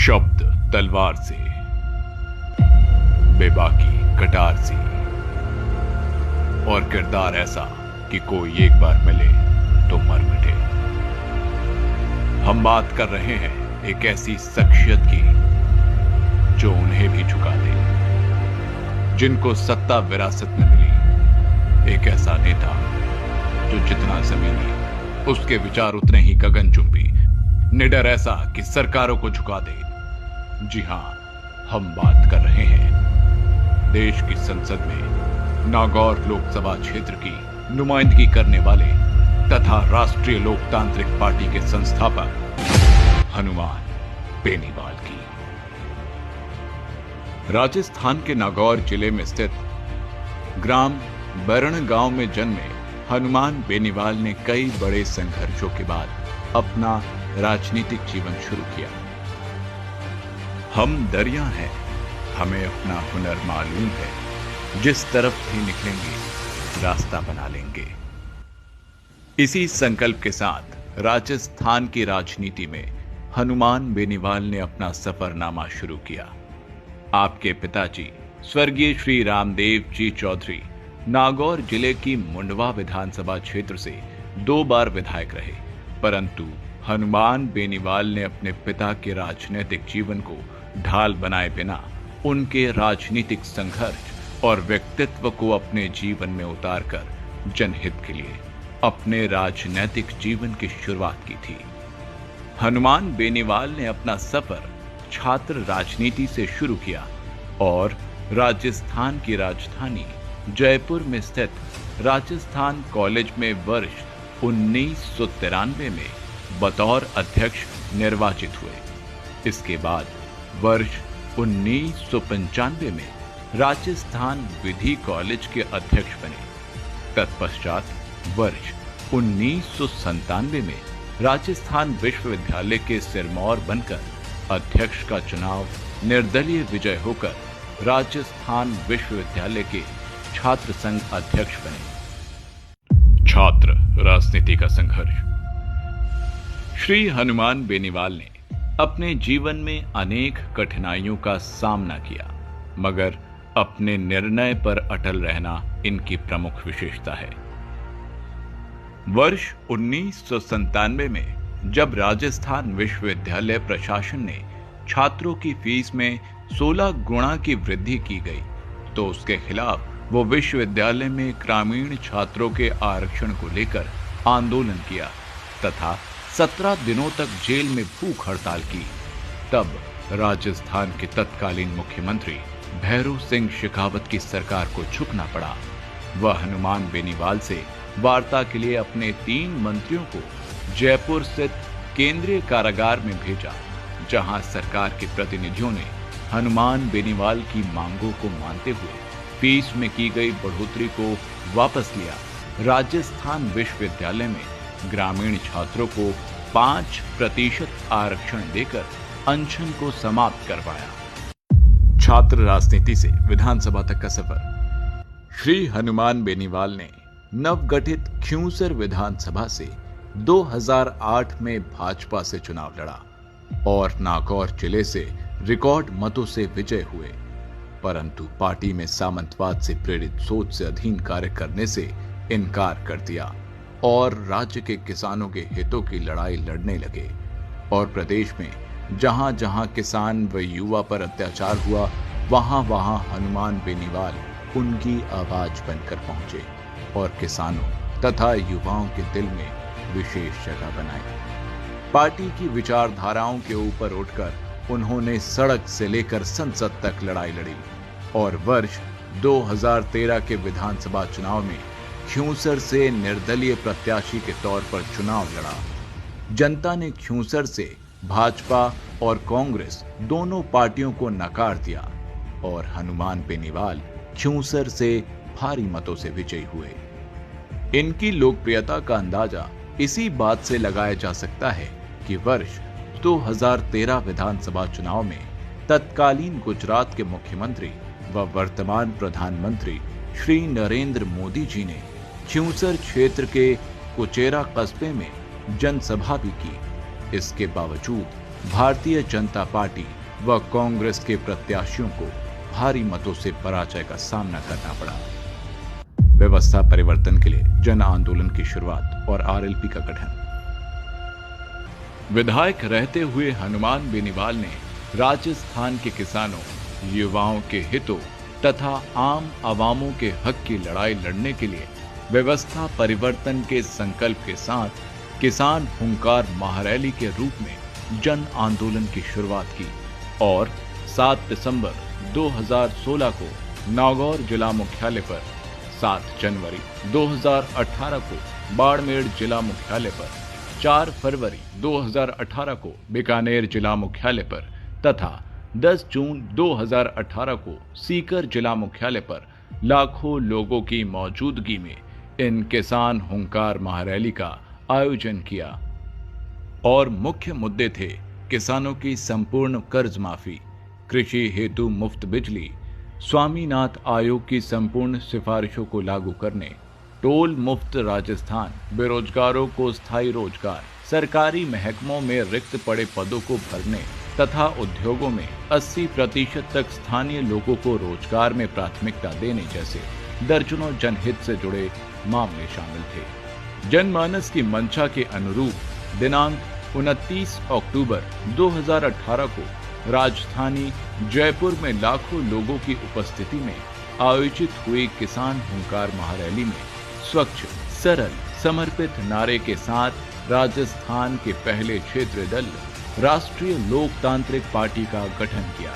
शब्द तलवार से, बेबाकी कटार सी, और किरदार ऐसा कि कोई एक बार मिले तो मर मिटे। हम बात कर रहे हैं एक ऐसी शख्सियत की जो उन्हें भी झुका दे, जिनको सत्ता विरासत में मिली। एक ऐसा नेता जो जितना जमीनी उसके विचार उतने ही गगनचुंबी, निडर ऐसा कि सरकारों को झुका दे। जी हां, हम बात कर रहे हैं देश की संसद में नागौर लोकसभा क्षेत्र की नुमाइंदगी करने वाले तथा राष्ट्रीय लोकतांत्रिक पार्टी के संस्थापक हनुमान बेनीवाल की। राजस्थान के नागौर जिले में स्थित ग्राम बरण गांव में जन्मे हनुमान बेनीवाल ने कई बड़े संघर्षों के बाद अपना राजनीतिक जीवन शुरू किया। हम दरिया हैं, हमें अपना हुनर मालूम है, जिस तरफ भी निकलेंगे रास्ता बना लेंगे। इसी संकल्प के साथ राजस्थान की राजनीति में हनुमान बेनीवाल ने अपना सफरनामा शुरू किया। आपके पिताजी स्वर्गीय श्री रामदेव जी चौधरी नागौर जिले की मुंडवा विधानसभा क्षेत्र से 2 बार विधायक रहे, परंतु हनुमान बेनीवाल ने अपने पिता के राजनीतिक जीवन को ढाल बनाए बिना उनके राजनीतिक संघर्ष और व्यक्तित्व को अपने जीवन में उतारकर जनहित के लिए अपने राजनीतिक जीवन की शुरुआत की थी। हनुमान बेनीवाल ने अपना सफर छात्र राजनीति से शुरू किया और राजस्थान की राजधानी जयपुर में स्थित राजस्थान कॉलेज में वर्ष 1993 में बतौर अध्यक्ष निर्वाचित हुए। इसके बाद वर्ष 1995 में राजस्थान विधि कॉलेज के अध्यक्ष बने। तत्पश्चात वर्ष 1997 में राजस्थान विश्वविद्यालय के सिरमौर बनकर अध्यक्ष का चुनाव निर्दलीय विजय होकर राजस्थान विश्वविद्यालय के छात्र संघ अध्यक्ष बने। छात्र राजनीति का संघर्ष। श्री हनुमान बेनीवाल ने अपने जीवन में अनेक कठिनाइयों का सामना किया, मगर अपने निर्णय पर अटल रहना इनकी प्रमुख विशेषता है। वर्ष 1997 में जब राजस्थान विश्वविद्यालय प्रशासन ने छात्रों की फीस में 16 गुना की वृद्धि की गई, तो उसके खिलाफ वो विश्वविद्यालय में ग्रामीण छात्रों के आरक्षण को लेकर आंदोलन किया तथा 17 दिनों तक जेल में भूख हड़ताल की। तब राजस्थान के तत्कालीन मुख्यमंत्री भैरों सिंह शेखावत की सरकार को झुकना पड़ा। वह हनुमान बेनीवाल से वार्ता के लिए अपने 3 मंत्रियों को जयपुर स्थित केंद्रीय कारागार में भेजा, जहां सरकार के प्रतिनिधियों ने हनुमान बेनीवाल की मांगों को मानते हुए फीस में की गई बढ़ोतरी को वापस लिया। राजस्थान विश्वविद्यालय में ग्रामीण छात्रों को 5% आरक्षण देकर अनशन को समाप्त करवाया। छात्र राजनीति से विधानसभा तक का सफर। श्री हनुमान बेनीवाल ने नवगठित ख्यूसर विधानसभा से 2008 में भाजपा से चुनाव लड़ा और नागौर जिले से रिकॉर्ड मतों से विजय हुए, परंतु पार्टी में सामंतवाद से प्रेरित सोच से अधीन कार्य करने से इनकार कर दिया और राज्य के किसानों के हितों की लड़ाई लड़ने लगे। और प्रदेश में जहां जहां किसान व युवा पर अत्याचार हुआ, वहां वहां हनुमान बेनीवाल उनकी आवाज बनकर पहुंचे और किसानों तथा युवाओं के दिल में विशेष जगह बनाई। पार्टी की विचारधाराओं के ऊपर उठकर उन्होंने सड़क से लेकर संसद तक लड़ाई लड़ी और वर्ष 2013 के विधानसभा चुनाव में ख्यूसर से निर्दलीय प्रत्याशी के तौर पर चुनाव लड़ा। जनता ने ख्यूसर से भाजपा और कांग्रेस दोनों पार्टियों को नकार दिया और हनुमान बेनीवाल ख्यूसर से भारी मतों से विजयी हुए। इनकी लोकप्रियता का अंदाजा इसी बात से लगाया जा सकता है कि वर्ष 2013 विधानसभा चुनाव में तत्कालीन गुजरात के मुख्यमंत्री व वर्तमान प्रधानमंत्री श्री नरेंद्र मोदी जी ने ख्यूसर क्षेत्र के कुचेरा कस्बे में जनसभा भी की। इसके बावजूद भारतीय जनता पार्टी व कांग्रेस के प्रत्याशियों को भारी मतों से पराजय का सामना करना पड़ा। व्यवस्था परिवर्तन के लिए जन आंदोलन की शुरुआत और आरएलपी का गठन। विधायक रहते हुए हनुमान बेनीवाल ने राजस्थान के किसानों, युवाओं के हितों तथा आम आवामों के हक की लड़ाई लड़ने के लिए व्यवस्था परिवर्तन के संकल्प के साथ किसान हुंकार महारैली के रूप में जन आंदोलन की शुरुआत की और 7 दिसंबर 2016 को नागौर जिला मुख्यालय पर, 7 जनवरी 2018 को बाड़मेर जिला मुख्यालय पर, 4 फरवरी 2018 को बीकानेर जिला मुख्यालय पर तथा 10 जून 2018 को सीकर जिला मुख्यालय पर लाखों लोगों की मौजूदगी में इन किसान हुंकार महारैली का आयोजन किया और मुख्य मुद्दे थे किसानों की संपूर्ण कर्ज माफी, कृषि हेतु मुफ्त बिजली, स्वामीनाथन आयोग की संपूर्ण सिफारिशों को लागू करने, टोल मुक्त राजस्थान, बेरोजगारों को स्थायी रोजगार, सरकारी महकमों में रिक्त पड़े पदों को भरने तथा उद्योगों में 80% तक स्थानीय लोगों को रोजगार में प्राथमिकता देने जैसे दर्जनों जनहित से जुड़े मामले शामिल थे। जनमानस की मंशा के अनुरूप दिनांक 29 अक्टूबर 2018 को राजधानी जयपुर में लाखों लोगों की उपस्थिति में आयोजित हुई किसान हुंकार महारैली में स्वच्छ, सरल, समर्पित नारे के साथ राजस्थान के पहले क्षेत्रीय दल राष्ट्रीय लोकतांत्रिक पार्टी का गठन किया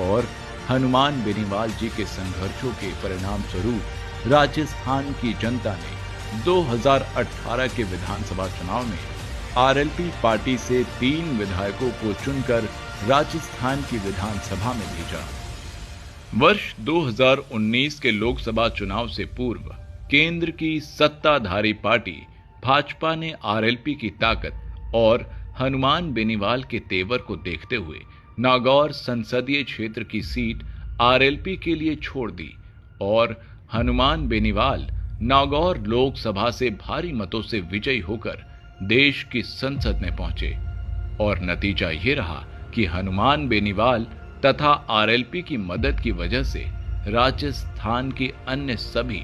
और हनुमान बेनीवाल जी के संघर्षों के परिणाम स्वरूप राजस्थान की जनता ने 2018 के विधानसभा चुनाव में आरएलपी पार्टी से 3 विधायकों को चुनकर राजस्थान की विधानसभा में भेजा। वर्ष 2019 के लोकसभा चुनाव से पूर्व केंद्र की सत्ताधारी पार्टी भाजपा ने आरएलपी की ताकत और हनुमान बेनीवाल के तेवर को देखते हुए नागौर संसदीय क्षेत्र की सीट आरएलपी के लिए छोड़ दी और हनुमान बेनीवाल नागौर लोकसभा से भारी मतों से विजयी होकर देश की संसद में पहुंचे और नतीजा ये रहा कि हनुमान बेनीवाल तथा आरएलपी की मदद की वजह से राजस्थान की अन्य सभी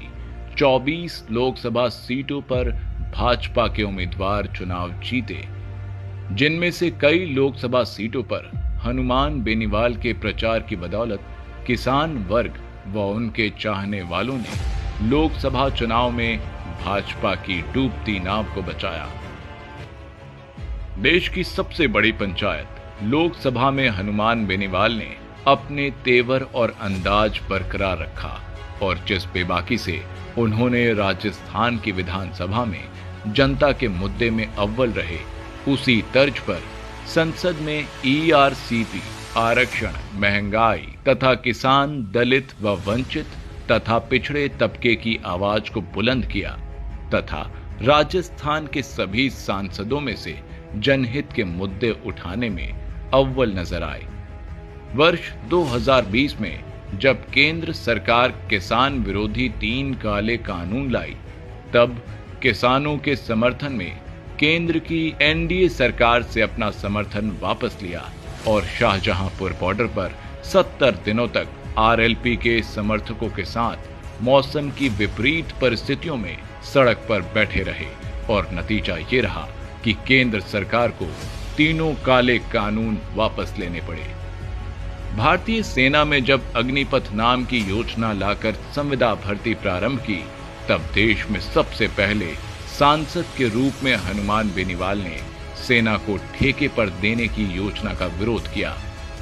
24 लोकसभा सीटों पर भाजपा के उम्मीदवार चुनाव जीते, जिनमें से कई लोकसभा सीटों पर हनुमान बेनीवाल के प्रचार की बदौलत किसान वर्ग व उनके चाहने वालों ने लोकसभा चुनाव में भाजपा की डूबती नाव को बचाया। देश की सबसे बड़ी पंचायत लोकसभा में हनुमान बेनीवाल ने अपने तेवर और अंदाज बरकरार रखा और जिस बेबाकी से उन्होंने राजस्थान की विधानसभा में जनता के मुद्दे में अव्वल रहे, उसी तर्ज पर संसद में ईआरसीपी, आरक्षण, महंगाई तथा किसान, दलित व वंचित तथा पिछड़े तबके की आवाज को बुलंद किया तथा राजस्थान के सभी सांसदों में से जनहित के मुद्दे उठाने में अव्वल नजर आए। वर्ष 2020 में जब केंद्र सरकार किसान विरोधी 3 काले कानून लाई, तब किसानों के समर्थन में केंद्र की एनडीए सरकार से अपना समर्थन वापस लिया और शाहजहांपुर बॉर्डर पर 70 दिनों तक आरएलपी के समर्थकों के साथ मौसम की विपरीत परिस्थितियों में सड़क पर बैठे रहे और नतीजा ये रहा कि केंद्र सरकार को तीनों काले कानून वापस लेने पड़े। भारतीय सेना में जब अग्निपथ नाम की योजना लाकर संविदा भर्ती प्रारंभ की, तब देश में सबसे पहले सांसद के रूप में हनुमान बेनीवाल ने सेना को ठेके पर देने की योजना का विरोध किया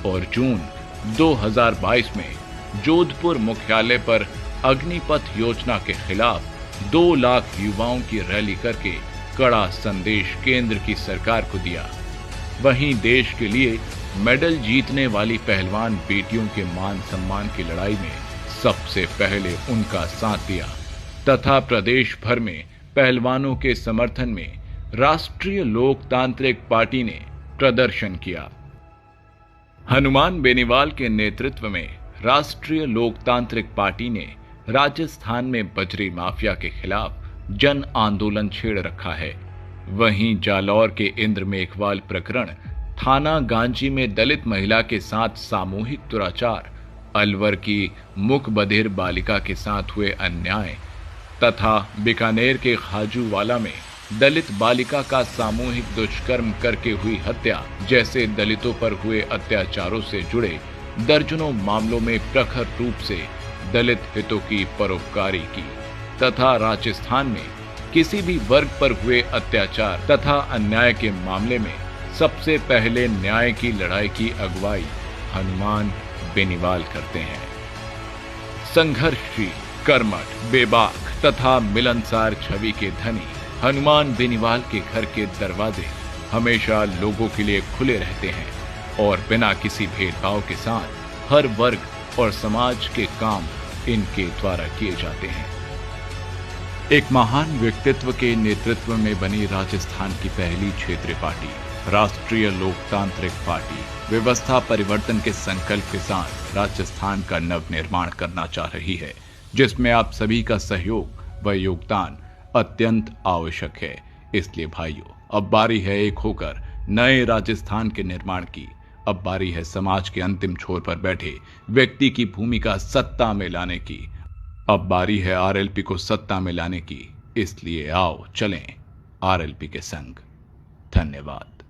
और जून 2022 में जोधपुर मुख्यालय पर अग्निपथ योजना के खिलाफ 2 लाख युवाओं की रैली करके कड़ा संदेश केंद्र की सरकार को दिया। वहीं देश के लिए मेडल जीतने वाली पहलवान बेटियों के मान सम्मान की लड़ाई में सबसे पहले उनका साथ दिया तथा प्रदेश भर में पहलवानों के समर्थन में राष्ट्रीय लोकतांत्रिक पार्टी ने प्रदर्शन किया। हनुमान बेनीवाल के नेतृत्व में राष्ट्रीय लोकतांत्रिक पार्टी ने राजस्थान में बजरी माफिया के खिलाफ जन आंदोलन छेड़ रखा है। वहीं जालौर के इंद्र मेघवाल प्रकरण, थाना गांची में दलित महिला के साथ सामूहिक दुराचार, अलवर की मुख बधिर बालिका के साथ हुए अन्याय तथा बीकानेर के खाजूवाला में दलित बालिका का सामूहिक दुष्कर्म करके हुई हत्या जैसे दलितों पर हुए अत्याचारों से जुड़े दर्जनों मामलों में प्रखर रूप से दलित हितों की परोपकारी की तथा राजस्थान में किसी भी वर्ग पर हुए अत्याचार तथा अन्याय के मामले में सबसे पहले न्याय की लड़ाई की अगुवाई हनुमान बेनीवाल करते हैं। संघर्षशील, कर्मठ, बेबाक तथा मिलनसार छवि के धनी हनुमान बेनीवाल के घर के दरवाजे हमेशा लोगों के लिए खुले रहते हैं और बिना किसी भेदभाव के साथ हर वर्ग और समाज के काम इनके द्वारा किए जाते हैं। एक महान व्यक्तित्व के नेतृत्व में बनी राजस्थान की पहली क्षेत्रीय पार्टी राष्ट्रीय लोकतांत्रिक पार्टी व्यवस्था परिवर्तन के संकल्प के साथ राजस्थान का नव निर्माण करना चाह रही है, जिसमें आप सभी का सहयोग व योगदान अत्यंत आवश्यक है। इसलिए भाइयों, अब बारी है एक होकर नए राजस्थान के निर्माण की। अब बारी है समाज के अंतिम छोर पर बैठे व्यक्ति की भूमिका सत्ता में लाने की। अब बारी है आरएलपी को सत्ता में लाने की। इसलिए आओ चलें आरएलपी के संग। धन्यवाद।